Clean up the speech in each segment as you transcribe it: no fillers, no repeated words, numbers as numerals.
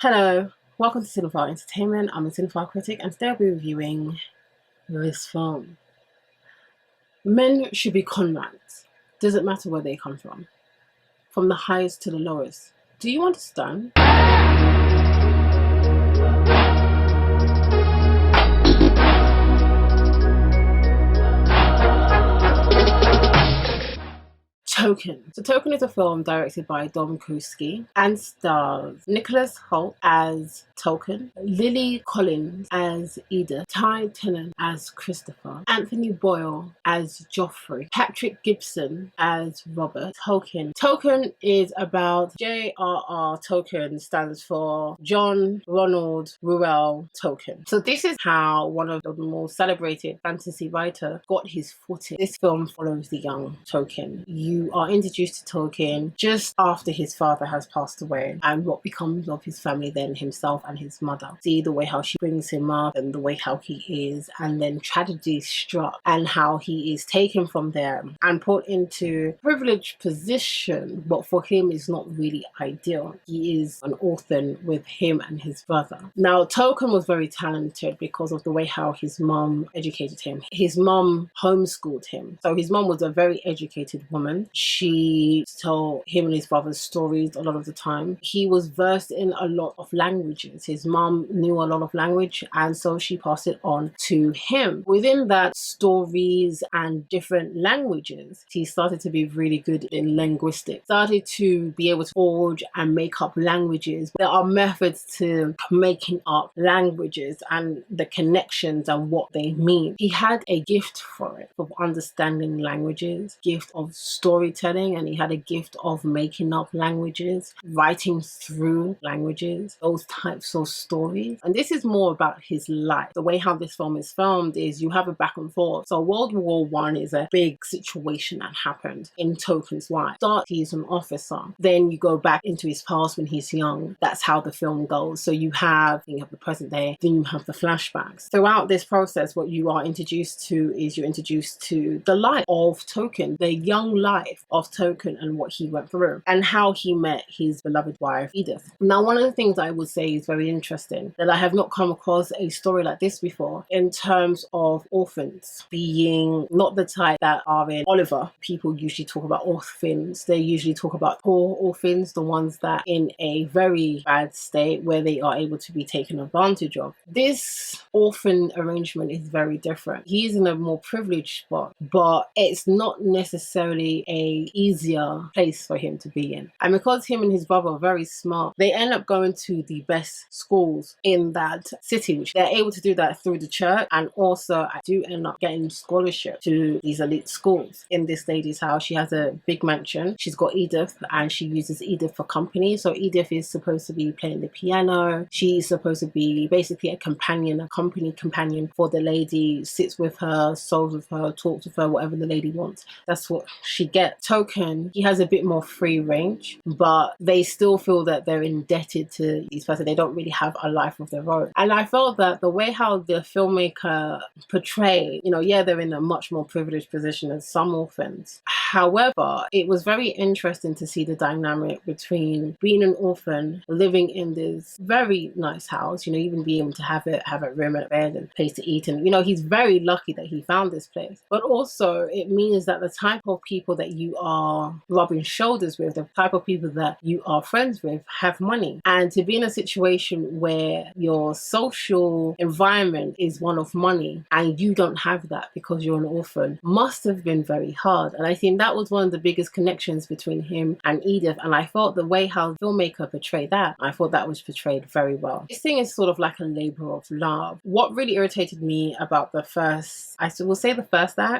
Hello, welcome to Cinephile Entertainment. I'm a Cinephile critic and today I'll be reviewing this film. Men should be conrats. Doesn't matter where they come from the highest to the lowest. Do you understand? Tolkien. So Tolkien is a film directed by Dom Kuski and stars Nicholas Hoult as Tolkien, Lily Collins as Edith, Ty Tennant as Christopher, Anthony Boyle as Joffrey, Patrick Gibson as Robert Tolkien. Tolkien is about J.R.R. Tolkien, stands for John Ronald Reuel Tolkien. So this is how one of the most celebrated fantasy writers got his footing. This film follows the young Tolkien. You are introduced to Tolkien just after his father has passed away and what becomes of his family then, himself and his mother. See the way how she brings him up and the way how he is, and then tragedy struck and how he is taken from there and put into a privileged position, but for him it's not really ideal. He is an orphan with him and his brother. Now Tolkien was very talented because of the way how his mom educated him. His mom homeschooled him. So his mom was a very educated woman. She told him and his brother stories a lot of the time. He was versed in a lot of languages. His mom knew a lot of language and so she passed it on to him. Within that, stories and different languages, he started to be really good in linguistics. Started to be able to forge and make up languages. There are methods to making up languages and the connections and what they mean. He had a gift for it, of understanding languages, gift of storytelling, and he had a gift of making up languages, writing through languages, those types of stories. And this is more about his life. The way how this film is filmed is you have a back and forth. So World War I is a big situation that happened in Tolkien's life. Start, he's an officer. Then you go back into his past when he's young. That's how the film goes. So you have the present day, then you have the flashbacks. Throughout this process, what you are introduced to is you're introduced to the life of Tolkien, the young life of Tolkien and what he went through and how he met his beloved wife Edith. Now, one of the things I would say is very interesting that I have not come across a story like this before in terms of orphans being not the type that are in Oliver. People usually talk about orphans. They usually talk about poor orphans, the ones that in a very bad state where they are able to be taken advantage of. This orphan arrangement is very different. He's in a more privileged spot, but it's not necessarily a easier place for him to be in. And because him and his brother are very smart, they end up going to the best schools in that city, which they're able to do that through the church, and also I do end up getting scholarship to these elite schools. In this lady's house, she has a big mansion. She's got Edith and she uses Edith for company. So Edith is supposed to be playing the piano. She's supposed to be basically a companion, a company companion for the lady, sits with her, sews with her, talks with her, whatever the lady wants. That's what she gets. Tolkien, he has a bit more free range, but they still feel that they're indebted to these person. They don't really have a life of their own. And I felt that the way how the filmmaker portrayed, yeah, they're in a much more privileged position as some orphans. However, it was very interesting to see the dynamic between being an orphan, living in this very nice house, even being able to have a room and a bed and a place to eat. And, he's very lucky that he found this place. But also it means that the type of people that you are rubbing shoulders with, the type of people that you are friends with, have money. And to be in a situation where your social environment is one of money and you don't have that because you're an orphan must have been very hard. And I think that was one of the biggest connections between him and Edith. And I thought the way how the filmmaker portrayed that, I thought that was portrayed very well. This thing is sort of like a labor of love. What really irritated me about the first act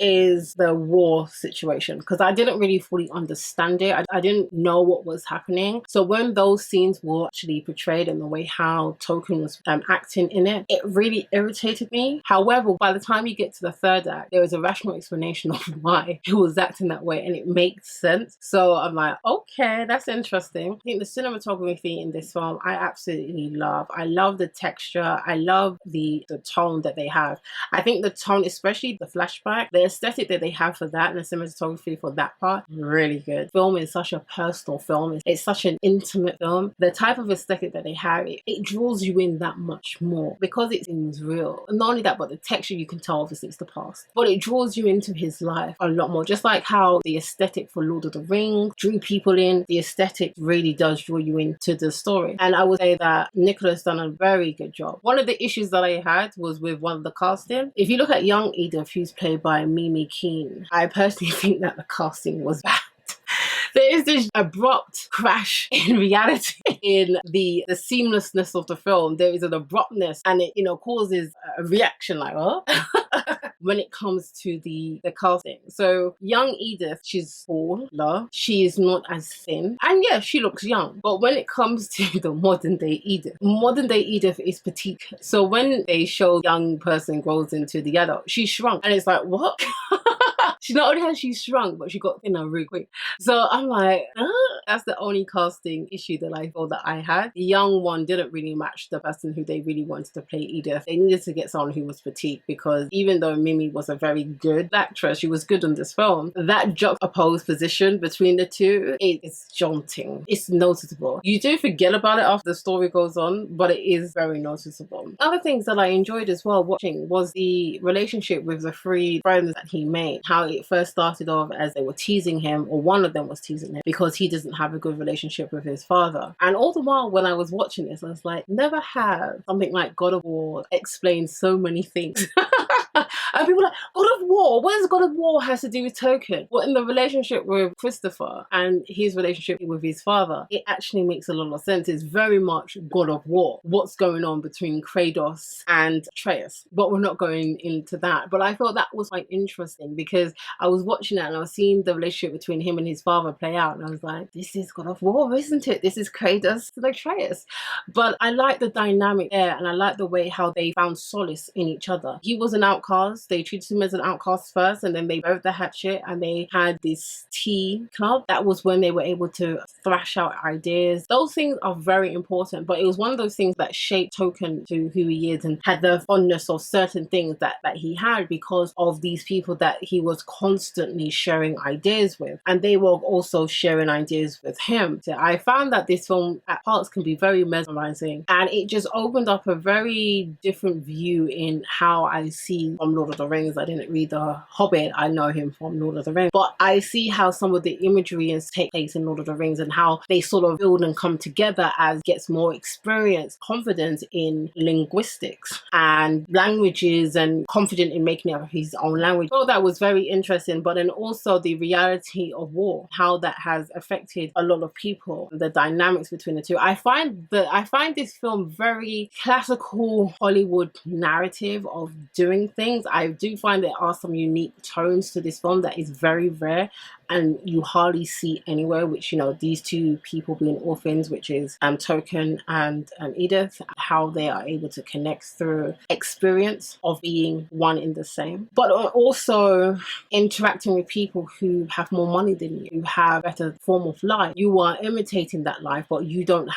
is the war situation, because I didn't really fully understand it. I didn't know what was happening. So when those scenes were actually portrayed and the way how Tolkien was acting in it, it really irritated me. However, by the time you get to the third act, there is a rational explanation of why he was acting that way and it makes sense. So I'm like, okay, that's interesting. I think the cinematography in this film, I absolutely love. I love the texture. I love the tone that they have. I think the tone, especially the flashback, the aesthetic that they have for that and the cinematography for that part part. Really good. Film is such a personal film. It's such an intimate film. The type of aesthetic that they have, it draws you in that much more because it seems real. And not only that, but the texture, you can tell obviously it's the past. But it draws you into his life a lot more. Just like how the aesthetic for Lord of the Rings drew people in, the aesthetic really does draw you into the story. And I would say that Nicholas done a very good job. One of the issues that I had was with one of the casting. If you look at young Edith, who's played by Mimi Keene, I personally think that the casting was bad. There is this abrupt crash in reality in the seamlessness of the film. There is an abruptness, and it, causes a reaction like, oh. When it comes to the casting. So young Edith, she's taller, she is not as thin, and yeah, she looks young. But when it comes to the modern day Edith is petite. So when they show young person grows into the adult, she's shrunk, and it's like, what? She not only has she shrunk, but she got thinner really quick. So I'm like, that's the only casting issue that I thought that I had. The young one didn't really match the person who they really wanted to play Edith. They needed to get someone who was petite, because even though Mimi was a very good actress, she was good in this film, that juxtaposed position between the two, it's jaunting. It's noticeable. You do forget about it after the story goes on, but it is very noticeable. Other things that I enjoyed as well watching was the relationship with the three friends that he made. How it first started off as they were teasing him, or one of them was teasing him, because he doesn't have a good relationship with his father. And all the while when I was watching this, I was like, never have something like God of War explain so many things. And people are like, God of War? What does God of War has to do with Tolkien? Well, in the relationship with Christopher and his relationship with his father, it actually makes a lot of sense. It's very much God of War. What's going on between Kratos and Atreus? But we're not going into that. But I thought that was quite interesting, because I was watching it and I was seeing the relationship between him and his father play out. And I was like, this is God of War, isn't it? This is Kratos and Atreus. But I like the dynamic there, and I like the way how they found solace in each other. He was an outcast. They treated him as an outcast first, and then they buried the hatchet, and they had this tea club. That was when they were able to thrash out ideas. Those things are very important, but it was one of those things that shaped Tolkien to who he is, and had the fondness of certain things that he had because of these people that he was constantly sharing ideas with, and they were also sharing ideas with him. So I found that this film at parts can be very mesmerizing, and it just opened up a very different view in how I see from Lord of the Rings. I didn't read The Hobbit, I know him from Lord of the Rings, but I see how some of the imagery is take place in Lord of the Rings, and how they sort of build and come together as gets more experience, confidence in linguistics and languages, and confident in making up his own language. I thought that was very interesting. But then also the reality of war, how that has affected a lot of people, the dynamics between the two. I find this film very classical Hollywood narrative of doing things. I do find there are some unique tones to this film that is very rare and you hardly see anywhere, which, these two people being orphans, which is Tolkien and Edith, how they are able to connect through experience of being one in the same, but also interacting with people who have more money than you, who have a better form of life. You are imitating that life, but you don't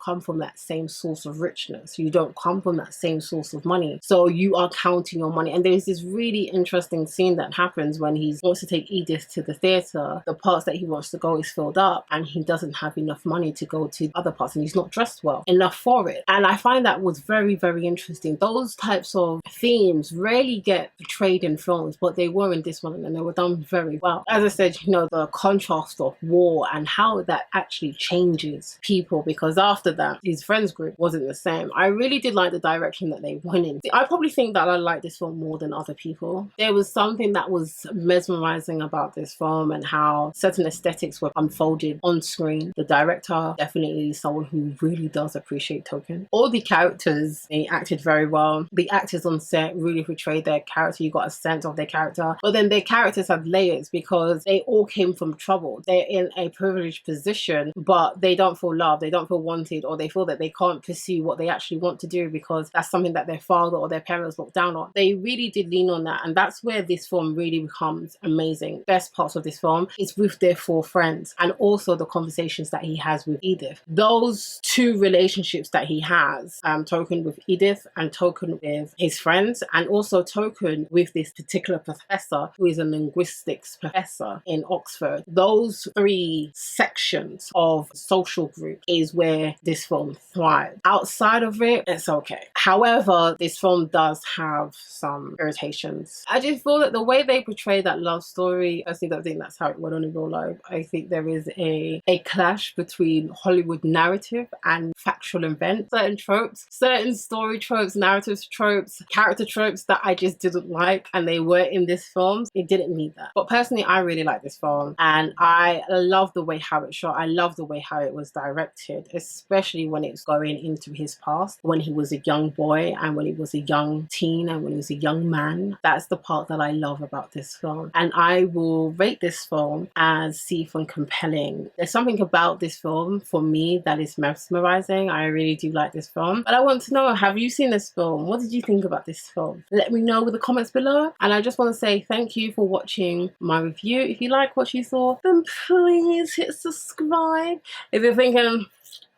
come from that same source of richness. You don't come from that same source of money. So you are counting your money. And there's this really interesting scene that happens when he wants to take Edith to the theatre. The parts that he wants to go is filled up, and he doesn't have enough money to go to other parts, and he's not dressed well enough for it. And I find that was very, very interesting. Those types of themes rarely get portrayed in films, but they were in this one, and they were done very well. As I said, the contrast of war and how that actually changes people, because after that, his friends group wasn't the same. I really did like the direction that they went in. I probably think that I liked this film more than other people. There was something that was mesmerizing about this film, and how certain aesthetics were unfolded on screen. The director definitely is someone who really does appreciate Tolkien. All the characters, they acted very well. The actors on set really portrayed their character. You got a sense of their character, but then their characters have layers because they all came from trouble. They're in a privileged position, but they don't feel loved, they don't feel wanted, or they feel that they can't pursue what they actually want to do because that's something that their father or their parents looked down on. They really did lean on that, and that's where this film really becomes amazing. Best parts of this this film is with their four friends, and also the conversations that he has with Edith. Those two relationships that he has, Tolkien with Edith and Tolkien with his friends, and also Tolkien with this particular professor who is a linguistics professor in Oxford. Those three sections of social group is where this film thrives. Outside of it, it's okay. However, this film does have some irritations. I just feel that the way they portray that love story, I don't think that's how it went on in real life. I think there is a clash between Hollywood narrative and factual events. Certain tropes, certain story tropes, narrative tropes, character tropes that I just didn't like, and they were in this film. It didn't need that. But personally, I really like this film, and I love the way how it's shot. I love the way how it was directed, especially when it's going into his past, when he was a young boy and when he was a young teen and when he was a young man. That's the part that I love about this film, and I will rate this film as safe and compelling. There's something about this film for me that is mesmerizing. I really do like this film, but I want to know, have you seen this film? What did you think about this film? Let me know with the comments below, and I just want to say thank you for watching my review. If you like what you saw, then please hit subscribe. If you're thinking,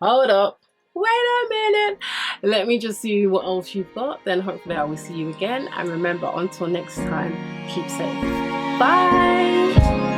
hold up, wait a minute, let me just see what else you've got, then hopefully I will see you again. And remember, until next time, keep safe. Bye.